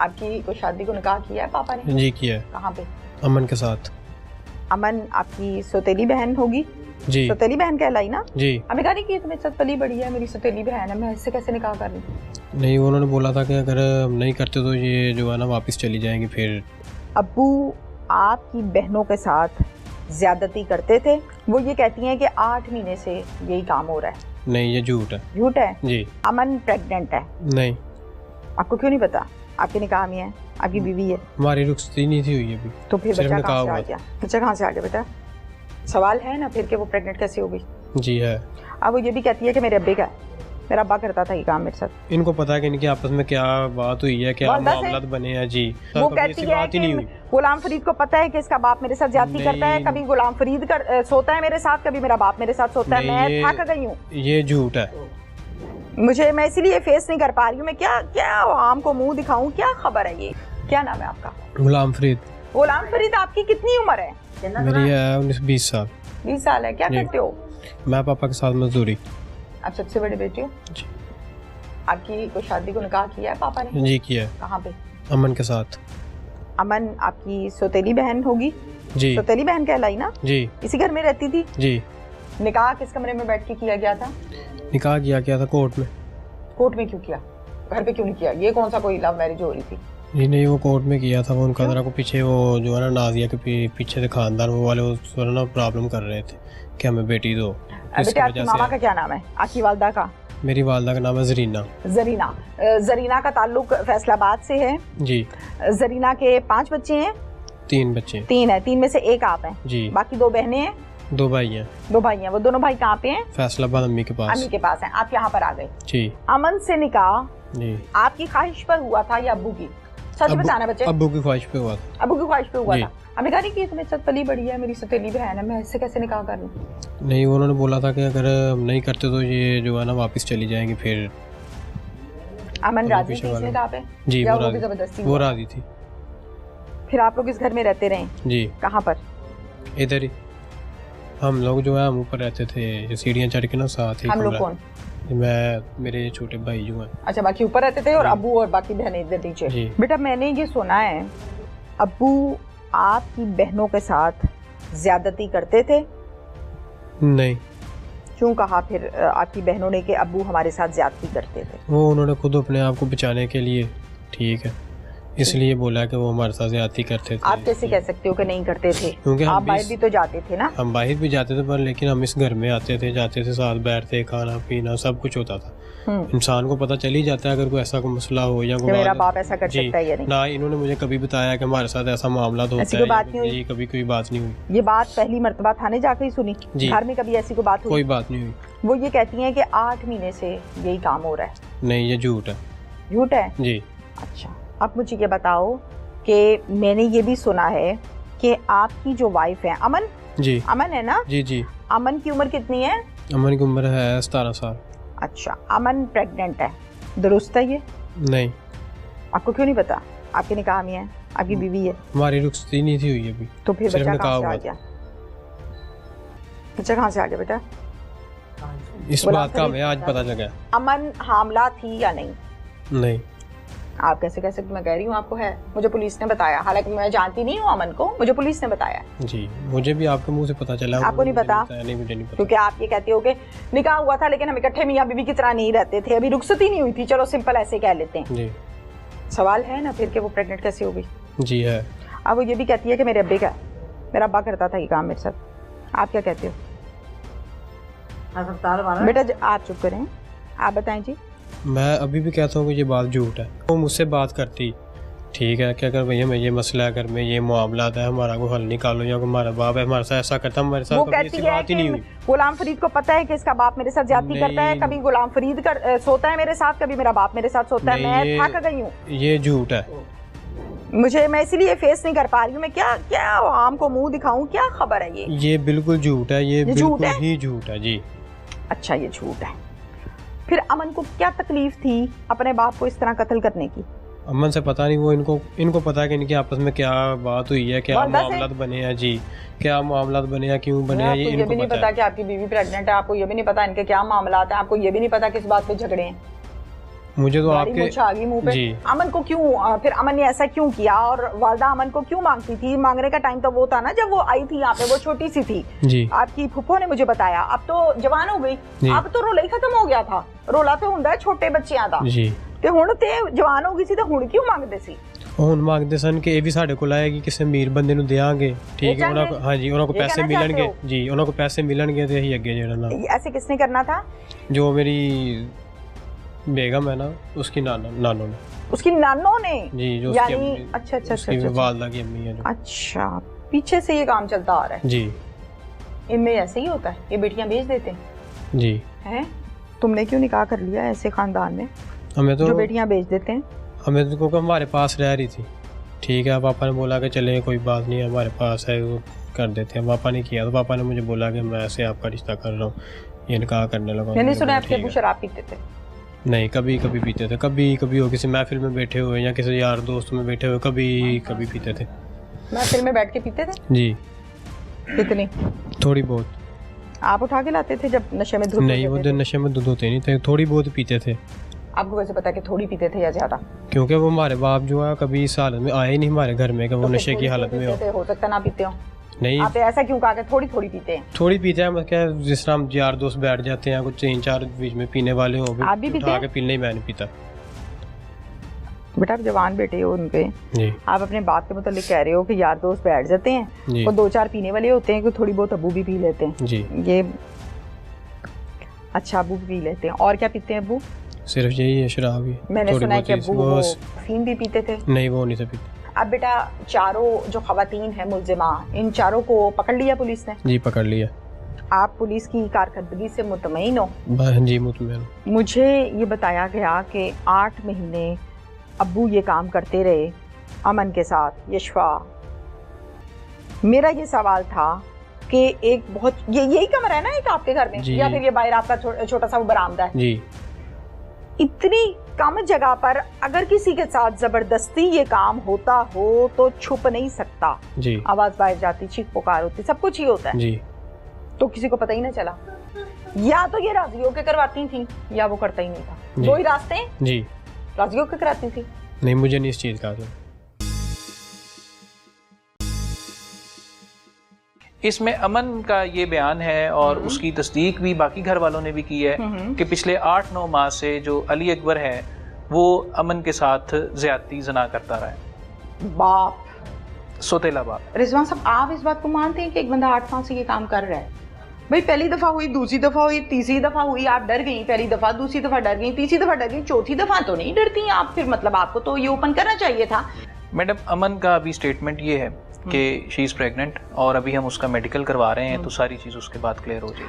आपकी कोई शादी को निकाह किया है पापा ने? जी किया है। कहाँ पे? अमन के साथ। अमन आपकी सौतेली बहन होगी? जी सौतेली बहन कहलाई ना? जी। अभी कहा नहीं कि तुम्हें साथ पली बड़ी है, मेरी सौतेली बहन है, मैं इससे कैसे निकाह कर लूँ? नहीं, उन्होंने बोला था कि अगर हम नहीं करते तो ये जो है ना वापस चली जाएंगी। फिर अब्बू आपकी बहनों के साथ ज्यादती करते थे। वो ये कहती हैं कि 8 महीने से यही काम हो रहा है। नहीं, ये झूठ है। झूठ है? जी। अमन प्रेग्नेंट है? नहीं। आपको क्यों नहीं पता? आपके निकाह में है, आपकी बीवी है। हमारी रुखसती नहीं थी हुई अभी। तो फिर सिर्फ बच्चा निकाह कहाँ से हुआ आ गया? बच्चा कहाँ से आ गया बेटा? सवाल है ना फिर कि वो प्रेग्नेंट कैसे हो गई? जी है। अब वो ये भी कहती है कि मेरे अब्बे का है, मेरा अब्बा करता था ये काम मेरे साथ। इनको पता है कि इनकी आपस में क्या बात हुई है, क्या मामलात बने हैं। जी। वो कहती है कि गुलाम फरीद को पता है कि इसका बाप मेरे साथ ज्यादती करता है, कभी गुलाम फरीद सोता है मेरे साथ, कभी मेरा बाप मेरे साथ सोता है। मैं थक गई हूँ। ये झूठ है। मैं इसीलिए फेस नहीं कर पा रही हूँ। मैं क्या आम को मुंह दिखाऊं? क्या खबर है ये? क्या नाम है आपका? गुलाम फरीद। गुलाम फरीद, आपकी कितनी उम्र है? मेरी है 19-20 साल। 20 साल है। क्या करते हो? मैं पापा के साथ मजदूरी। आप सबसे बड़े बेटे हो? जी। आपकी कोई शादी को निकाह किया है पापा ने? जी किया है। कहाँ पे? अमन के साथ। अमन आपकी सौतेली बहन होगी? जी। सौतेली बहन कहलाई ना? जी। इसी घर में रहती थी? जी। निकाह किस कमरे में बैठ के किया गया था? निकाह किया था कोर्ट में। कोर्ट में क्यों किया? घर पे क्यों नहीं किया? ये कौन सा कोई लव मैरिज हो रही थी? जी नहीं, वो कोर्ट में किया था। वो उनका जरा को पीछे वो जो है ना नाजिया के पीछे से खानदान वो वाले वो ना प्रॉब्लम कर रहे थे कि हमें बेटी दो। बेटे आपकी मामा का क्या नाम है? आपकी वालदा का? मेरी वालदा का नाम है जरीना। जरीना। जरीना का ताल्लुक फैसलाबाद से है? जी। जरीना के 5 बच्चे हैं? 3 बच्चे। 3 है। 3 में से एक आप हैं? जी। बाकी 2 बहनें हैं? 2 भाई हैं। 2 भाई हैं। वो दोनों भाई कहाँ पे हैं? फैसलाबाद अम्मी के पास। अम्मी के पास हैं। आप यहाँ पर आ गए? जी। अमन से निकाह जी आपकी ख्वाहिश पर हुआ था या अब्बू की? सच बताना बच्चे। अब्बू की ख्वाहिश पे हुआ था। अब्बू की ख्वाहिश पे हुआ था। हमें कहा नहीं कि तुम्हें साथ पली बड़ी है, मेरी सौतेली बहन है, मैं इससे कैसे निकाह कर लूँ? नहीं, उन्होंने बोला था कि अगर हम नहीं करते तो ये जो है ना वापस चली जाएंगी। फिर अमन राजी थी इस निकाह पे? जी। वो जबरदस्ती? वो राजी थी। फिर आप लोग इस घर में रहते रहे? जी। कहाँ पर? इधर ही। हम लोग जो है हम ऊपर रहते थे, सीढ़ियाँ चढ़ के ना साथ ही। हम लोग कौन? मैं, मेरे छोटे भाई जो हैं। अच्छा, बाकी ऊपर रहते थे और अब्बू और बाकी बहनें इधर नीचे। बेटा मैंने ये सुना है अब्बू आपकी बहनों के साथ ज्यादती करते थे? नहीं। क्यों कहा फिर आपकी बहनों ने कि अब्बू हमारे साथ ज्यादती करते थे? वो उन्होंने खुद अपने आप को बचाने के लिए, ठीक है, इसलिए बोला कि वो हमारे साथ ज्यादती करते थे। आप कैसे कह सकते हो कि नहीं करते थे? क्योंकि आप बाहर भी तो जाते थे ना? हम बाहर भी जाते थे, पर लेकिन हम इस घर में आते थे, जाते थे, साथ बैठते, खाना पीना सब कुछ होता था। इंसान को पता चल ही जाता है अगर कोई ऐसा कोई मसला हो या कोई मेरा बाप ऐसा कर सकता है या नहीं। ना इन्होंने मुझे कभी बताया कि हमारे साथ ऐसा मामला होता है। ये कभी कोई बात नहीं हुई। ये बात पहली मर्तबा थाने जाकर ही सुनी? घर में कभी ऐसी कोई बात हुई? कोई बात नहीं हुई। वो ये कहती हैं कि 8 महीने से यही काम हो रहा है। नहीं, ये झूठ है। झूठ है? जी। अच्छा, अब मुझे ये बताओ कि मैंने ये भी सुना है कि आपकी जो वाइफ है अमन? जी। अमन है ना? जी जी। अमन की उम्र कितनी है? अमन की उम्र है 17 साल। अच्छा, अमन प्रेग्नेंट है, दुरुस्त है ये? नहीं। आपको क्यों नहीं पता? आपके निकाह में है, आपकी बीवी है। हमारी रुखसती नहीं थी हुई अभी। तो फिर बच्चा कहाँ से आ गया? बच्चा कहाँ से आ गया बेटा? इस बात का हमें आज पता लगा। अमन हामला थी या नहीं? नहीं। आप कैसे कह सकते? मैं कह रही हूँ आपको है, मुझे पुलिस ने बताया, हालांकि मैं जानती नहीं हूँ अमन को, मुझे पुलिस ने बताया। जी, मुझे भी आपके मुंह से पता चला। आपको नहीं पता? नहीं, मुझे नहीं पता। क्योंकि आप ये कहते हो कि निकाह हुआ था लेकिन हम इकट्ठे मियां बीवी की तरह नहीं रहते थे, अभी रुखसती नहीं हुई थी, चलो सिंपल ऐसे कह लेते हैं। जी। सवाल है ना फिर कि वो प्रेग्नेंट कैसे हो गई? जी है। अब वो ये भी कहती है कि मेरे अब्बे का है, मेरा अब्बा करता था ये काम मेरे साथ। आप क्या कहते हो? बेटा आप चुप करें, आप बताएं जी। मैं अभी भी कहता हूँ कि ये बात झूठ है। वो मुझसे बात करती, ठीक है, कि अगर भैया मैं ये मसला है घर में, ये मामला है, हमारा को हल निकालो, या हमारा बाप है हमारे साथ ऐसा करता, हमारे साथ कभी ऐसी बात ही नहीं हुई। गुलाम फरीद को पता है कि इसका बाप मेरे साथ ज्यादती करता है, कभी गुलाम फरीद सोता है मेरे साथ, कभी मेरा बाप मेरे साथ सोता है। मैं थक गई हूँ। ये झूठ है। मैं इसीलिए फेस नहीं कर पा रही हूँ। मैं क्या आम को मुंह दिखाऊं? क्या खबर है ये बिल्कुल झूठ है। ये बिल्कुल ही झूठ है। जी। अच्छा, ये झूठ है। फिर अमन को क्या तकलीफ थी अपने बाप को इस तरह कत्ल करने की? अमन से पता नहीं, वो इनको पता है कि इनकी आपस में क्या बात हुई है, क्या मामलात बने हैं। जी, क्या मामलात बने हैं, क्यों बने हैं, ये इनको भी नहीं पता कि आपकी बीवी प्रेग्नेंट है, आपको ये भी नहीं पता इनके क्या मामलात हैं, आपको ये भी नहीं पता किस बात पे झगड़े हैं। मुझे तो आपके आपके आ गई मुंह पे। अमन को क्यों, फिर अमन ने ऐसा क्यों किया, और वालदा अमन को क्यों मांगती थी? मांगने का टाइम तो वो था ना जब वो आई थी यहाँ पे, वो छोटी सी थी जी। आपकी फुफ्फो ने मुझे बताया, अब तो जवान हो गई, अब तो रोला ही खत्म हो गया था। रोला तो हुंदा है छोटे बच्चियां दा ते हुण ते जवान हो गई सी, तो हुण क्यों मांगदे सी? ਹੁਣ ਮੰਗਦੇ ਸਨ ਕਿ ਇਹ ਵੀ ਸਾਡੇ ਕੋਲ ਆਏਗੀ, ਕਿਸੇ ਅਮੀਰ ਬੰਦੇ ਨੂੰ ਦੇਾਂਗੇ, ਠੀਕ ਹੈ ਉਹਨਾਂ ਕੋ, ਹਾਂਜੀ ਉਹਨਾਂ ਕੋ ਪੈਸੇ ਮਿਲਣਗੇ ਜੀ, ਉਹਨਾਂ ਕੋ ਪੈਸੇ ਮਿਲਣਗੇ ਤੇ ਅਸੀਂ ਅੱਗੇ ਜਿਹੜਾ ਨਾ। ऐसे किसने करना था? जो मेरी बेगम है ना, उसकी नानों ने। उसकी नानों ने जी, जो यानी अच्छा अच्छा अच्छा वालदा की अम्मी है जो। अच्छा, पीछे से ये काम चलता आ रहा है जी। इनमें ऐसे ही होता है, ये बेटियां भेज देते हैं जी। हैं? तुमने क्यों निकाह कर लिया ऐसे खानदान में? हमें तो जो बेटियां भेज देते हैं, हमें तो क्योंकि हमारे पास रह रही थी, ठीक है, पापा ने बोला कि चले कोई बात नहीं, हमारे पास है, वो कर देते हैं। पापा ने किया तो पापा ने मुझे बोला कि मैं ऐसे आपका रिश्ता कर रहा हूँ, ये निकाह करने लगा। मैंने सुना आपके अबू शराब पीते थे? नहीं, कभी कभी पीते थे, कभी कभी हो किसी महफिल में बैठे हुए या किसी यार दोस्त में बैठे हुए, कभी कभी पीते थे। महफिल में बैठ के पीते थे जी। कितनी? थोड़ी बहुत। आप उठा के लाते थे जब नशे में धुत? नहीं, वो दिन नशे में धुत होते नहीं थे, थोड़ी बहुत पीते थे। आपको कैसे पता कि थोड़ी पीते थे या ज्यादा? क्योंकि वो हमारे बाप जो है कभी इस हालत में आए ही नहीं हमारे घर में कि वो नशे की हालत में हो सकता ना पीते हो। नहीं, आप ऐसा क्यों कहा कि थोड़ी थोड़ी पीते हैं? थोड़ी पीते हैं, मतलब क्या, जिस तरह हम यार दोस्त बैठ जाते हैं, कुछ 3-4 बीच में पीने वाले हो, आप भी पीते हैं? पीने ही मैं नहीं पीता। बेटा आप जवान बेटे हो उनके जी। आप अपने बाप के मतलब कह रहे हो कि यार दोस्त बैठ जाते हैं और 2-4 पीने वाले होते हैं कि थोड़ी बहुत अबू भी पी लेते हैं जी। ये अच्छा, अबू भी पी लेते हैं। और क्या पीते हैं अबू? सिर्फ यही है, शराब ही। मैंने सुना है कि अबू वो अफीम भी पीते थे। नहीं, वो नहीं थे पीते। अब बेटा चारों जो खवातीन हैं मुल्जिमा, इन चारों को पकड़ लिया पुलिस ने? जी, पकड़ लिया। आप पुलिस की कारकर्दगी से मुतमईन हो? जी, मुतमईन। मुझे ये बताया गया कि 8 महीने अब्बू ये काम करते रहे अमन के साथ, यशफा। मेरा ये सवाल था कि एक बहुत यही कमरा है ना एक आपके घर में, या फिर ये बाहर आपका छोटा सा वो बरामदा है जी। इतनी कम जगह पर अगर किसी के साथ जबरदस्ती ये काम होता हो तो छुप नहीं सकता जी। आवाज बाहर जाती, चीख पुकार होती, सब कुछ ही होता है जी। तो किसी को पता ही ना चला, या तो ये राजी होकर करवाती थी या वो करता ही नहीं था। दो ही रास्ते हैं जी। राजी होकर कराती थी? नहीं, मुझे नहीं इस चीज का। इसमें अमन का ये बयान है और उसकी तस्दीक भी बाकी घर वालों ने भी की है कि पिछले 8-9 माह से जो अली अकबर है वो अमन के साथ ज्यादती जना करता रहा है। बाप, सोतेला बाप। रिजवान साहब, आप इस बात को मानते हैं कि एक बंदा 8 माह से ये काम कर रहा है? भाई पहली दफा हुई, दूसरी दफा हुई, तीसरी दफा हुई, आप डर गई। पहली दफा, दूसरी दफा डर गई, तीसरी दफा डर गई, चौथी दफा तो नहीं डरती आप फिर? मतलब आपको तो ये ओपन करना चाहिए था। मैडम, अमन का अभी स्टेटमेंट ये है कि शी इज़ प्रेग्नेंट और अभी हम उसका मेडिकल करवा रहे हैं, तो सारी चीज़ उसके बाद क्लियर हो जाएगी।